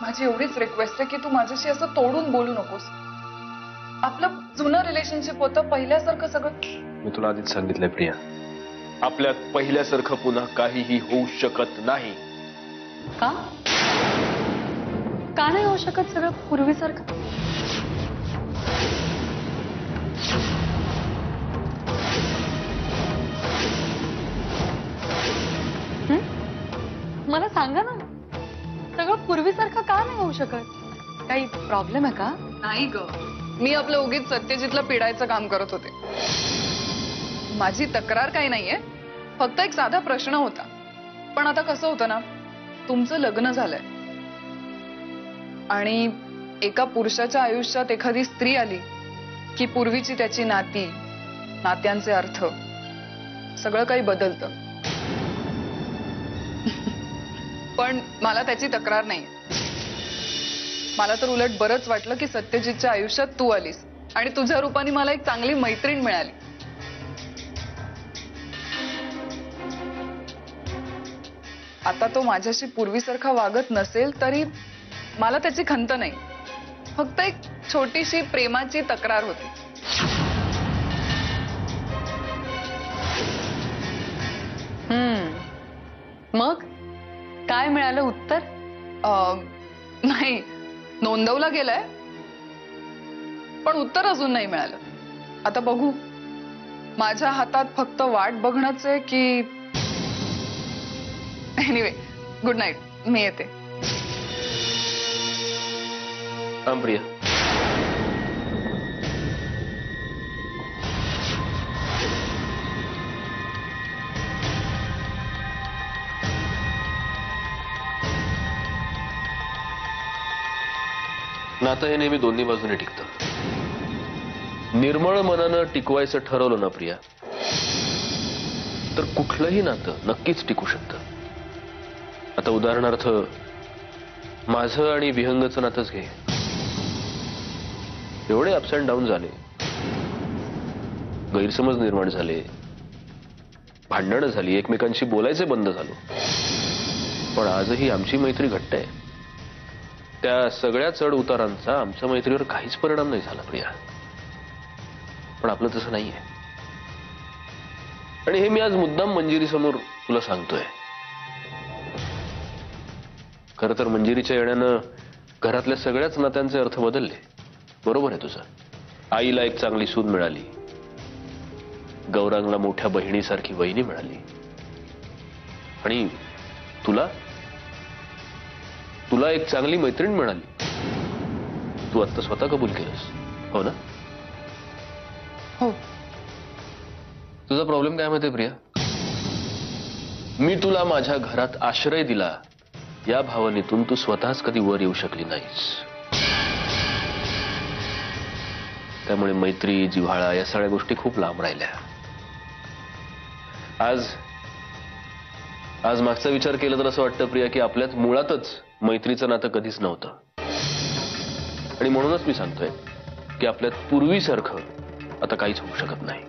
माझी एवढीच रिक्वेस्ट आहे की तू माझ्याशी असं तोडून बोलू नकोस. आपलं जुनं रिलेशनशिप होतं, पहिल्यासारखं सगळं. मी तुला आधीच सांगितलंय प्रिया, आपल्यात पहिल्यासारखं पुन्हा काहीही होऊ शकत नाही. का का नाही होऊ शकत सगळं पूर्वीसारखं? मला सांगा ना, सगळं पूर्वीसारखं का नाही होऊ शकत? काही प्रॉब्लेम आहे का? नाही ग, मी आपलं उगीच सत्यजितला पिडायचं काम करत होते. माझी तक्रार काही नाहीये, फक्त एक साधा प्रश्न होता. पण आता कसं होतं ना, तुमचं लग्न झालंय आणि एका पुरुषाच्या आयुष्यात एखादी स्त्री आली की पूर्वीची त्याची नाती, नात्यांचे अर्थ सगळं काही बदलतं. पण मला त्याची तक्रार नाही. मला तर उलट बरंच वाटलं की सत्यजितच्या आयुष्यात तू आलीस आणि तुझ्या रूपाने मला एक चांगली मैत्रीण मिळाली. आता तो माझ्याशी पूर्वीसारखा वागत नसेल तरी मला त्याची खंत नाही, फक्त एक छोटीशी प्रेमाची तक्रार होती. मग काय मिळालं उत्तर? नाही, नोंदवला गेलाय पण उत्तर अजून नाही मिळालं. आता बघू, माझ्या हातात फक्त वाट बघणंच आहे की. एनिवे, गुड नाईट, मी येते. प्रिया, नातं हे नेहमी दोन्ही बाजूने टिकतं. निर्मळ मनानं टिकवायचं ठरवलं ना प्रिया, तर कुठलंही नातं नक्कीच टिकू शकतं. आता उदाहरणार्थ माझं आणि विहंगचं नातंच घे. एवढे अप्स अँड डाऊन झाले, गैरसमज निर्माण झाले, भांडणं झाली, एकमेकांशी बोलायचे बंद झालो, पण आजही आमची मैत्री घट्ट आहे. त्या सगळ्या चढ उतारांचा आमच्या मैत्रीवर काहीच परिणाम नाही झाला प्रिया. पण आपलं तसं नाहीये, आणि हे मी आज मुद्दाम मंजिरी समोर तुला सांगतोय. खरं तर मंजिरीच्या येण्यानं घरातल्या सगळ्याच नात्यांचे अर्थ बदलले. बरोबर आहे तुझं. आईला एक चांगली सून मिळाली, गौरांगला मोठ्या बहिणीसारखी वहिनी मिळाली, आणि तुला तुला एक चांगली मैत्रीण मिळाली. तू आता स्वतः कबूल केलंस, हो ना? हो. तुझा प्रॉब्लेम काय माहितीये प्रिया? मी तुला माझ्या घरात आश्रय दिला या भावनेतून तू स्वतःच कधी वर येऊ शकली नाहीस. त्यामुळे मैत्री, जिव्हाळा या सगळ्या गोष्टी खूप लांब राहिल्या. आज मागचा विचार केला तर असं वाटतं प्रिया की आपल्यात मुळातच मैत्रीचं नातं कधीच नव्हतं. आणि म्हणूनच मी सांगतोय की आपल्यात पूर्वीसारखं आता काहीच होऊ शकत नाही.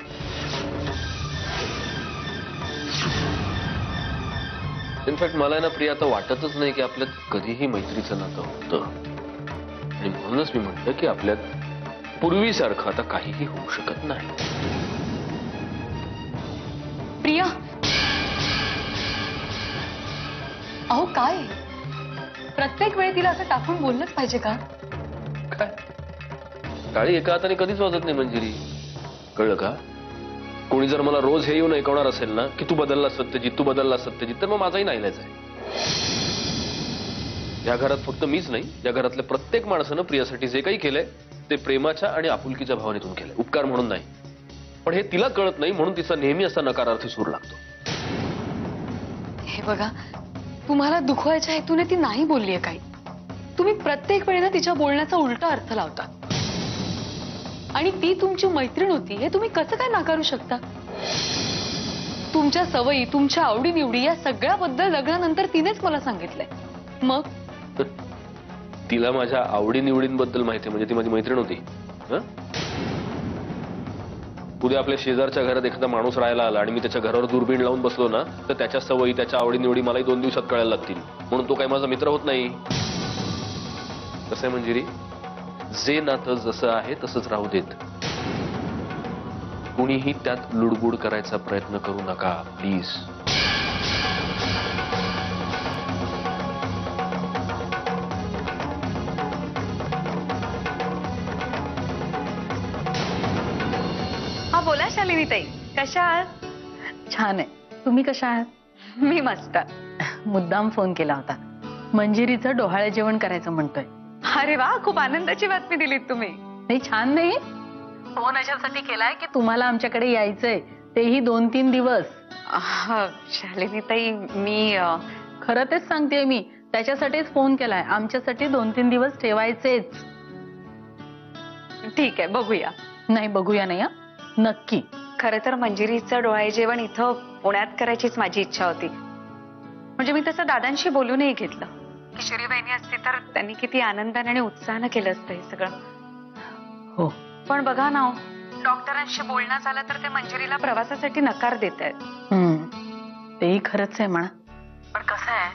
इनफॅक्ट मला ना प्रिया आता वाटतच नाही की आपल्यात कधीही मैत्रीचं नातं होतं. आणि म्हणूनच मी म्हटलं की आपल्यात पूर्वीसारखं आता काहीही होऊ शकत नाही. प्रिया, अहो काय प्रत्येक वेळी तिला असं टाकून बोललंच पाहिजे का? काय टाळी एका हाताने कधीच वाजत नाही मंजिरी, कळलं का? कोणी जर मला रोज हे येऊन ऐकवणार असेल ना की तू बदलला सत्यजित, तू बदलला सत्यजित, तर मग माझाही नाईलाज आहे. या घरात फक्त मीच नाही, या घरातल्या प्रत्येक माणसानं प्रियासाठी जे काही केलंय ते प्रेमाच्या आणि आपुलकीच्या भावनेतून केलंय, उपकार म्हणून नाही. पण हे तिला कळत नाही, म्हणून तिचा नेहमी असा नकारार्थी सूर लागतो. हे बघा, तुम्हाला दुखवायच्या हेतूने ती नाही बोललीये काही. तुम्ही प्रत्येक वेळेला तिच्या बोलण्याचा उलटा अर्थ लावता. आणि ती तुमची मैत्रीण होती हे तुम्ही कसं काय नाकारू शकता? तुमच्या सवयी, तुमच्या आवडीनिवडी या सगळ्याबद्दल लग्नानंतर तिनेच मला सांगितलंय. मग तिला माझ्या आवडीनिवडींबद्दल माहिती म्हणजे ती माझी मैत्रीण होती. उद्या आपल्या शेजारच्या घरात एखादा माणूस राहायला आला आणि मी त्याच्या घरावर दुर्बीण लावून बसलो ना, तर त्याच्या सवयी, त्याच्या आवडीनिवडी मलाही 2 दिवसात कळायला लागतील. म्हणून तो काही माझा मित्र होत नाही. कसं आहे मंजिरी, जे नातं जसं आहे तसंच राहू देत. कुणीही त्यात लुडबुड करायचा प्रयत्न करू नका प्लीज. हा बोला शालिनी ताई, कशा आहात? छान आहे. तुम्ही कशा आहात? मी मस्त. मुद्दाम फोन केला होता. मंजिरीचं डोहाळे जेवण करायचं म्हणतोय. अरे वा, खूप आनंदाची बातमी दिलीत तुम्ही. नाही, छान नाही. फोन अशासाठी केलाय की तुम्हाला आमच्याकडे यायचंय, तेही 2-3 दिवस. शालिनी ताई, मी खरं तेच सांगतेय मी. त्याच्यासाठीच फोन केलाय. आमच्यासाठी 2-3 दिवस ठेवायचेच. ठीक आहे, बघूया. नाही, बघूया नाही. नक्की. खरं तर मंजिरीचं डोहाळे जेवण इथं पुण्यात करायचीच माझी इच्छा होती. म्हणजे मी तसं दादांशी बोलूनही घेतलं. किशोरी बहिणी असती तर त्यांनी किती आनंदाने आणि उत्साहानं केलं असतं हे सगळं. हो. पण बघा ना, डॉक्टरांशी बोलणं झालं तर ते मंजिरीला प्रवासासाठी नकार देत आहेत. तेही खरंच आहे म्हणा. पण कसं आहे,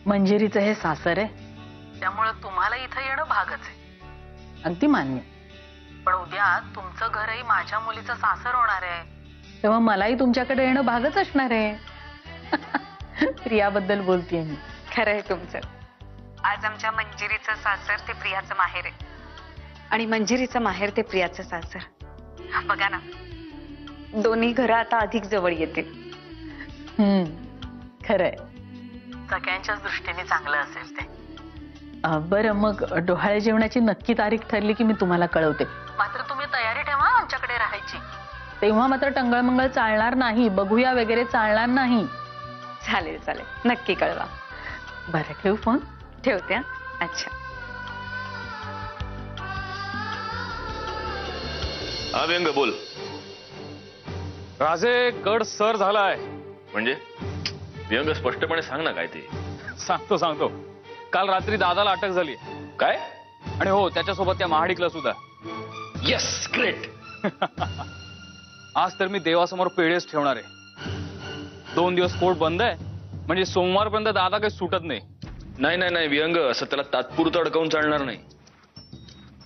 मंजिरीचं हे सासर आहे, त्यामुळं तुम्हाला इथं येणं भागच आहे. अगदी मान्य. पण उद्या तुमचं घरही माझ्या मुलीचं सासर होणार आहे, तेव्हा मलाही तुमच्याकडे येणं भागच असणार आहे. प्रियाबद्दल बोलतेय मी. खरं आहे तुमचं. आज आमच्या मंजिरीचं सासर ते प्रियाचं माहेर आहे आणि मंजिरीचं माहेर ते प्रियाचं सासर. बघा ना, दोन्ही घरं आता अधिक जवळ येतील. खरंय. सगळ्यांच्याच दृष्टीने चांगलं असेल ते. बरं, मग डोहाळे जेवणाची नक्की तारीख ठरली की मी तुम्हाला कळवते. मात्र तुम्ही तयारी ठेवा आमच्याकडे राहायची. तेव्हा मात्र टंगळमंगळ चालणार नाही, बघूया वगैरे चालणार नाही. चालेल चालेल, नक्की कळवा. बरं, ठेवू फोन? ठेवते. अच्छा. हा व्यंग बोल. राजे, गड सर झालाय. म्हणजे व्यंग स्पष्टपणे सांग ना काय ते. सांगतो. काल रात्री दादाला अटक झाली. काय? आणि हो, त्याच्यासोबत त्या महाडिकला सुद्धा. Yes, great. आज तर मी देवासमोर पेढेच ठेवणार आहे. 2 दिवस कोर्ट बंद आहे, म्हणजे सोमवारपर्यंत दादा काही सुटत नाही. नाही व्यंग, असं त्याला तात्पुरतं अडकवून चालणार नाही.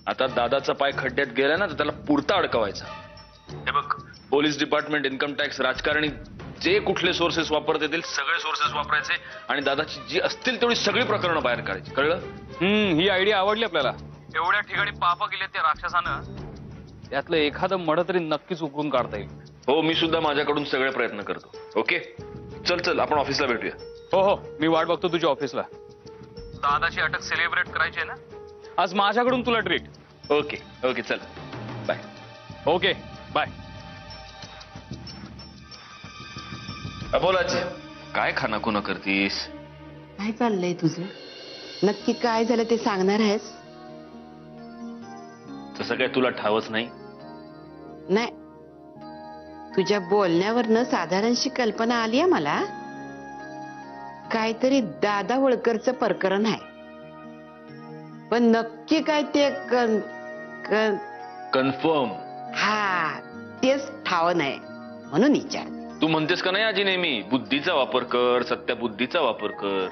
आता दादाचा पाय खड्ड्यात गेला ना, तर त्याला पुरता अडकवायचा. हे बघ, पोलीस डिपार्टमेंट, इन्कम टॅक्स, राजकारणी जे कुठले सोर्सेस वापरता येतील सगळे सोर्सेस वापरायचे आणि दादाची जी असतील तेवढी सगळी प्रकरणं बाहेर काढायची. कळलं? ही आयडिया आवडली आपल्याला. एवढ्या ठिकाणी पाप केले त्या राक्षसानं, त्यातलं एखादं मड तरी नक्कीच उकरून काढता येईल. हो, मी सुद्धा माझ्याकडून सगळे प्रयत्न करतो. ओके, चल आपण ऑफिसला भेटूया. हो, मी वाट बघतो तुझ्या ऑफिसला. दादाची अटक सेलिब्रेट करायची आहे ना, आज माझ्याकडून तुला ट्रीट. ओके, चल बाय. Okay, bye. बोलाचे काय खानाखुना करतीस? काय चाललंय तुझं? नक्की काय झालं ते सांगणार आहेस? तसं काय तुला ठावच नाही? नाही, तुझ्या बोलण्यावरनं साधारणशी कल्पना आली आहे मला. काहीतरी दादा होळकरचं प्रकरण आहे, पण नक्की काय ते कन्फर्म? हा, तेच ठाव नाही म्हणून विचार. तू म्हणतेस का नाही आजी नेहमी बुद्धीचा वापर कर, सत्या बुद्धीचा वापर कर.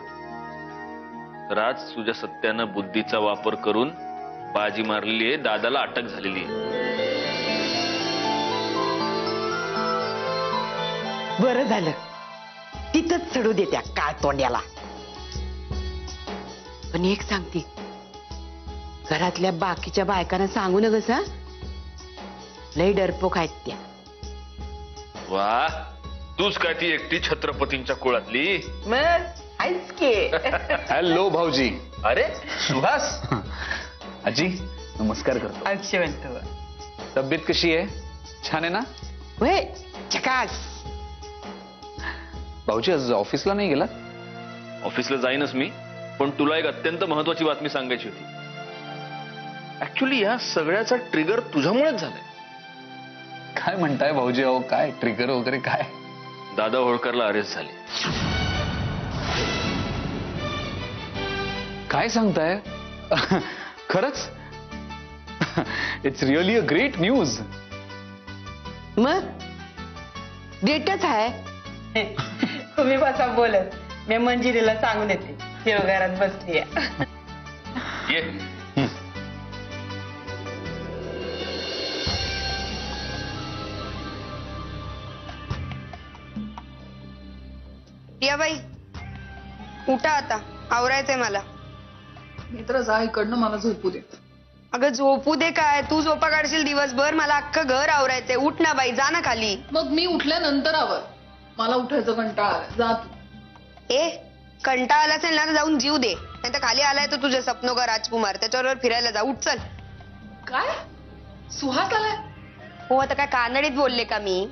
तर आज तुझ्या सत्यानं बुद्धीचा वापर करून बाजी मारलेली आहे, दादाला अटक झालेली आहे. बरं झालं, तिथंच चढू दे त्या काळ तोंड्याला. पण एक सांगते, घरातल्या बाकीच्या बायकांना सांगू नकस हा. लई डरपोक आहेत त्या. वा, तूच काय ती एकटी छत्रपतींच्या कुळातली? हॅलो भाऊजी. अरे सुहास. आजी नमस्कार करतो. तब्येत कशी आहे? छान आहे ना? होय, चकास. भाऊजी आज ऑफिसला नाही गेला? ऑफिसला जाईनच मी, पण तुला एक अत्यंत महत्वाची बातमी सांगायची होती. ऍक्च्युली या सगळ्याचा ट्रिगर तुझ्यामुळेच झालाय. काय म्हणताय भाऊजी? अहो काय ट्रिगर वगैरे काय? दादा होळकरला अरेस्ट झाले. काय सांगताय? खरंच? It's really a great news. मग डेटच आहे. तुम्ही बसा बोलत, मी मंजिरीला सांगून येते. देवघरात बसली. ये बाई उठा आता, आवरायचंय मला. मित्र जा इकडनं, मला झोपू दे. अगं झोपू दे काय, तू झोपा काढशील दिवसभर, मला अख्खं घर आवरायचंय. उठ ना बाई, जा ना खाली. मग मी उठल्यानंतर आवर. मला उठायचं कंटाळा आलाय. जा तू. ए कंटाळा आला असेल ना तर जाऊन जीव दे, नाही तर खाली आलाय तर तुझे सपनो का राजकुमार, त्याच्यावर फिरायला जा. उठ चल. काय सुहास आलाय? हो आता काय कानडीत बोलले का मी?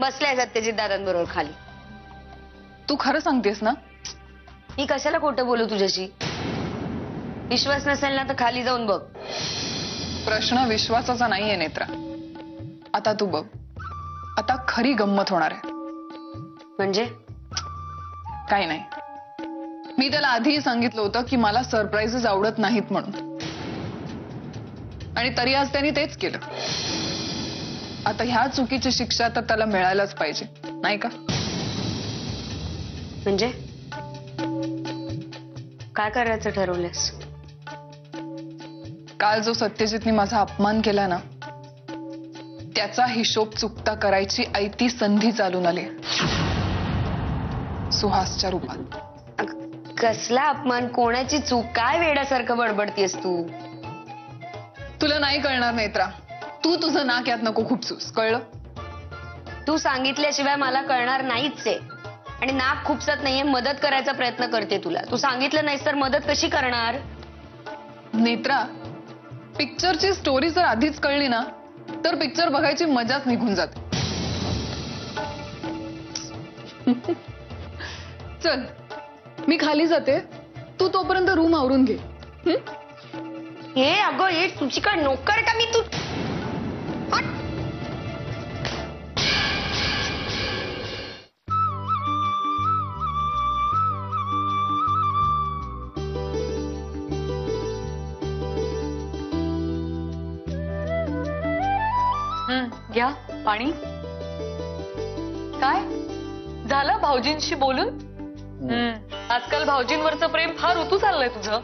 बसलाय सत्यजित दादांबरोबर खाली. तू खरं सांगतेस ना? मी कशाला खोटं बोलू तुझ्याशी? विश्वास नसेल ना तर खाली जाऊन बघ. प्रश्न विश्वासाचा नाहीये नेत्रा. आता तू बघ, आता खरी गंमत होणार आहे. म्हणजे काही नाही, मी त्याला आधीही सांगितलं होतं की मला सरप्राईजेस आवडत नाहीत म्हणून, आणि तरी आज त्यांनी तेच केलं. आता ह्या चुकीची शिक्षा तर त्याला मिळायलाच पाहिजे, नाही का? म्हणजे काय करायचं ठरवलंस? काल जो सत्यजितने माझा अपमान केला ना, त्याचा हिशोब चुकता करायची ऐती संधी चालून आली सुहासच्या रूपात. कसला अपमान, कोणाची चूक, काय वेड्यासारखं बडबडतीयस तू? तुला नाही कळणार नेत्रा, तू तुझं नाक यात नको खुपसूस, कळलं? तू सांगितल्याशिवाय मला कळणार नाहीच आहे. आणि नाक खुपसत नाहीये, मदत करायचा प्रयत्न करते तुला. तू सांगितलं नाहीस तर मदत कशी करणार? नेत्रा, पिक्चरची स्टोरी जर आधीच कळली ना तर पिक्चर बघायची मजाच निघून जाते. चल मी खाली जाते, तू तोपर्यंत रूम आवरून घे. हे अगं हे तुझी काय नोकर का मी? तू हट. घ्या पाणी. काय झालं भाऊजींशी बोलून? आजकाल भाऊजींवरचं प्रेम फार ऋतू चाललंय तुझं.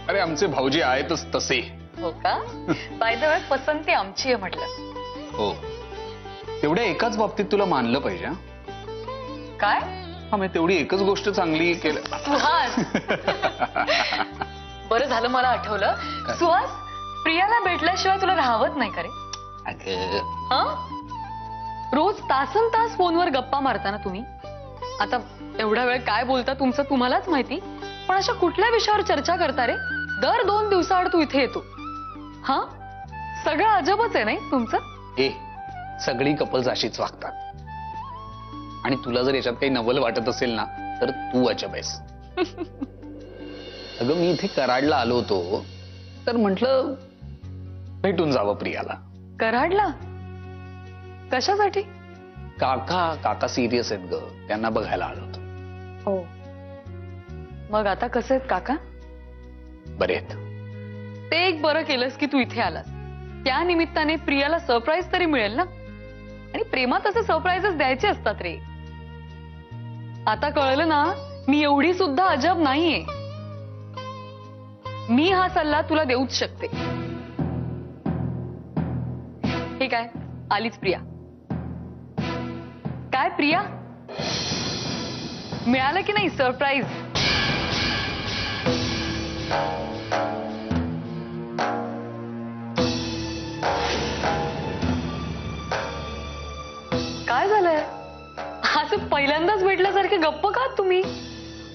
अरे आमचे भाऊजी आहेतच तसे. हो का? बाय द वे पसंती आमची आहे म्हटलं. हो, तेवढ्या एकाच बाबतीत तुला मानलं पाहिजे. हा? काय? हा म्हणजे तेवढी एकच गोष्ट चांगली केलं. सुहास बरं झालं मला आठवलं. सुहास, प्रियाला भेटल्याशिवाय तुला राहवत नाही का रे? हं? रोज तासन तास फोनवर गप्पा मारता ना तुम्ही. आता एवढा वेळ काय बोलता तुमचं तुम्हालाच माहिती, पण अशा कुठल्या विषयावर चर्चा करता रे? दर 2 दिवसाआड तू इथे येतो. हा, सगळं अजबच आहे नाही तुमचं? ए सगळी कपल्स अशीच वागतात, आणि तुला जर याच्यात काही नवल वाटत असेल ना तर तू अजब आहेस. अगं मी इथे कराडला आलो होतो तर म्हटलं भेटून जावं प्रियाला. कराडला? कशासाठी? काका सिरियस आहेत ग, त्यांना बघायला आलो होतो. हो, मग आता कसे आहेत काका? बरे आहेत. ते एक बरं केलंस की तू इथे आलास. त्या निमित्ताने प्रियाला सरप्राईज तरी मिळेल ना. आणि प्रेमात असे सरप्राईजेस द्यायचे असतात रे. आता कळलं ना, मी एवढी सुद्धा अजब नाहीये. मी हा सल्ला तुला देऊच शकते. हे काय, आलीच प्रिया. काय प्रिया, मिळालं की नाही सरप्राईज? काय झालंय? असं पहिल्यांदाच भेटल्यासारखे गप्प का तुम्ही?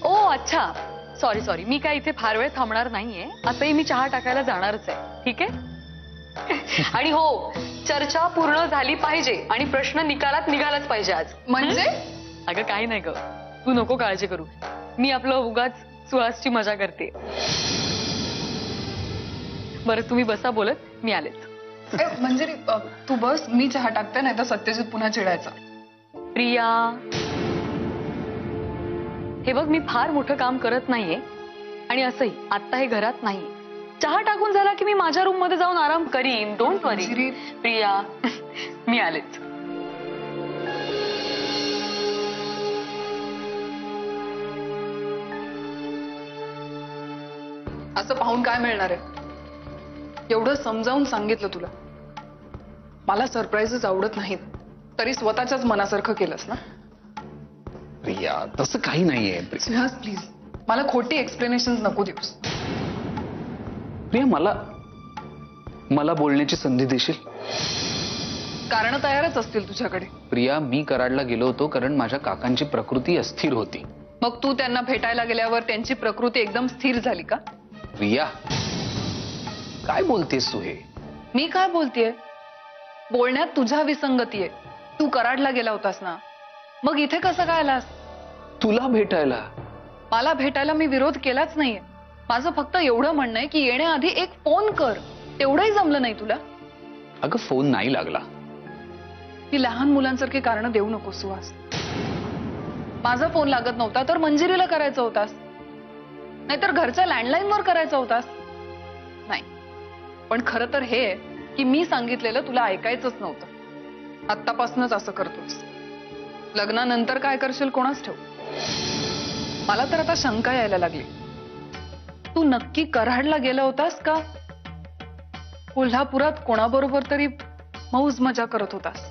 ओ अच्छा, सॉरी, मी काय इथे फार वेळ थांबणार नाहीये. आताही मी चहा टाकायला जाणारच आहे. ठीक आहे? आणि हो, चर्चा पूर्ण झाली पाहिजे आणि प्रश्न निकालात निघालाच पाहिजे आज. म्हणजे? अगं काही नाही ग, तू नको काळजी करू. मी आपलं उगाच सुहासची मजा करते. बरं तुम्ही बसा बोलत, मी आलेच. म्हणजे तू बस, मी चहा टाकते, नाही तर सत्यजित पुन्हा चिडायचा. प्रिया, हे बघ मी फार मोठं काम करत नाहीये, आणि असंही आता हे घरात नाहीये. चहा टाकून झाला की मी माझ्या रूम मध्ये जाऊन आराम करीन. डोंट वरी. प्रिया, मी आलेच. असं पाहून काय मिळणार आहे? एवढं समजावून सांगितलं तुला. मला सरप्राईजेस आवडत नाहीत, तरी स्वतःच्याच मनासारखं केलंस ना. प्रिया तसं काही नाहीये. सुहास प्लीज, मला खोटी एक्सप्लेनेशन नको देऊस. प्रिया मला बोलण्याची संधी देशील? कारण तयारच असतील तुझ्याकडे. प्रिया मी कराडला गेलो होतो कारण माझ्या काकांची प्रकृती अस्थिर होती. मग तू त्यांना भेटायला गेल्यावर त्यांची प्रकृती एकदम स्थिर झाली का? प्रिया काय बोलतेस तू हे? मी काय बोलतेय? बोलण्यात तुझ्या विसंगती आहे. तू कराडला गेला होतास ना, मग इथे कसं काय आलास? तुला भेटायला? मला भेटायला मी विरोध केलाच नाहीये. माझं फक्त एवढं म्हणणं आहे की येण्याआधी एक फोन कर. तेवढंही जमलं नाही तुला? अगं फोन नाही लागला. ती लहान मुलांसारखी कारण देऊ नको सुहास. माझा फोन लागत नव्हता तर मंजिरीला करायचा होतास, नाहीतर घरच्या लँडलाईन वर करायचा होतास. नाही, पण खरं तर हे की मी सांगितलेलं तुला ऐकायचंच नव्हतं. आत्तापासूनच असं करतोस. लग्नानंतर काय करशील कोणास ठेव. मला तर आता शंका यायला लागली. तू नक्की कराडला गेला होतास का कोल्हापुरात कोणाबरोबर तरी मौज मजा करत होतास?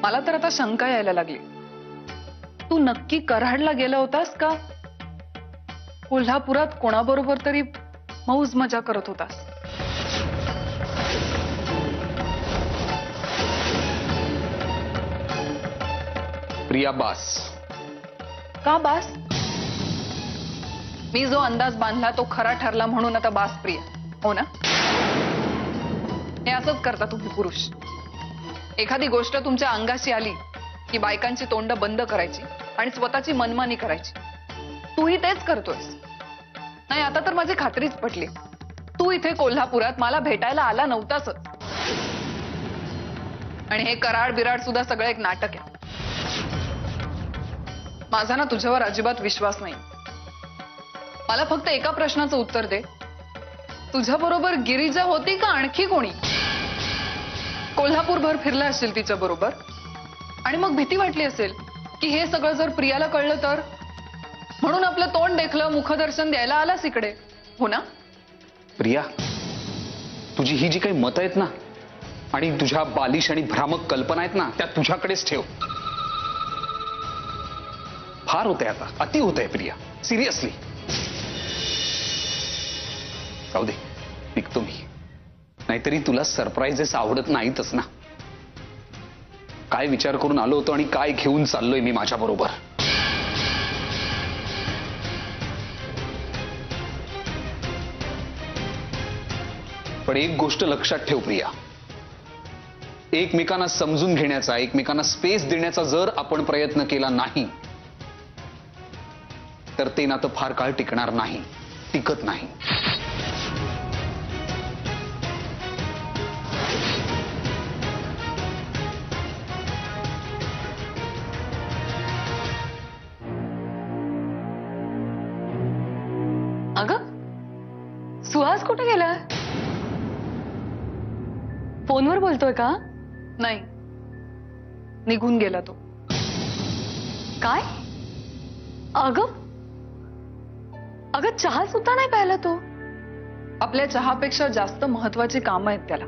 मला तर आता शंका यायला लागली. तू नक्की कराडला गेला होतास का कोल्हापुरात कोणाबरोबर तरी मौज मजा करत होतास? प्रिया बास. का बास? मी जो अंदाज बांधला तो खरा ठरला म्हणून आता बास प्रिया, हो ना? हे असंच करता तुम्ही पुरुष. एखादी गोष्ट तुमच्या अंगाशी आली की बायकांची तोंड बंद करायची आणि स्वतःची मनमानी करायची. तूही तेच करतोयस. नाही, आता तर माझी खात्रीच पटली. तू इथे कोल्हापुरात मला भेटायला आला नव्हताच. आणि हे कराड बिराड सुद्धा सगळं एक नाटक आहे. माझा ना तुझ्यावर अजिबात विश्वास नाही. मला फक्त एका प्रश्नाचं उत्तर दे. तुझ्या बरोबर गिरिजा होती का आणखी कोणी? कोल्हापूरभर फिरला असेल तिच्या बरोबर आणि मग भीती वाटली असेल की हे सगळं जर प्रियाला कळलं तर, म्हणून आपलं तोंड देखलं मुखदर्शन द्यायला आलास इकडे, हो ना? प्रिया तुझी ही जी काही मतं आहेत ना आणि तुझ्या बालिश आणि भ्रामक कल्पना आहेत ना, त्या तुझ्याकडेच ठेव. फार होतंय आता, अति होतंय प्रिया, सिरियसली. जाऊ दे, निघतो मी. नाहीतरी तुला सरप्राईजेस आवडत नाहीतच ना. काय विचार करून आलो होतो आणि काय घेऊन चाललोय मी माझ्या बरोबर. पण एक गोष्ट लक्षात ठेव प्रिया, एकमेकांना समजून घेण्याचा, एकमेकांना स्पेस देण्याचा जर आपण प्रयत्न केला नाही तर ते नातं फार काळ टिकणार नाही, टिकत नाही. अगं सुहास कुठे गेला? फोनवर बोलतोय का? नाही, निघून गेला तो. काय? अगं चहा सुद्धा नाही प्यायला तो. आपल्या चहापेक्षा जास्त महत्वाची कामं आहेत त्याला,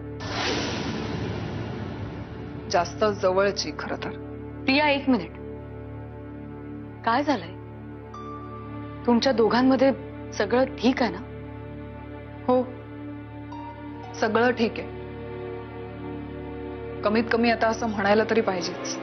जास्त जवळची. खरं तर प्रिया, एक मिनिट. काय झालंय? तुमच्या दोघांमध्ये सगळं ठीक आहे ना? हो, सगळं ठीक आहे. कमीत कमी आता असं म्हणायला तरी पाहिजेच.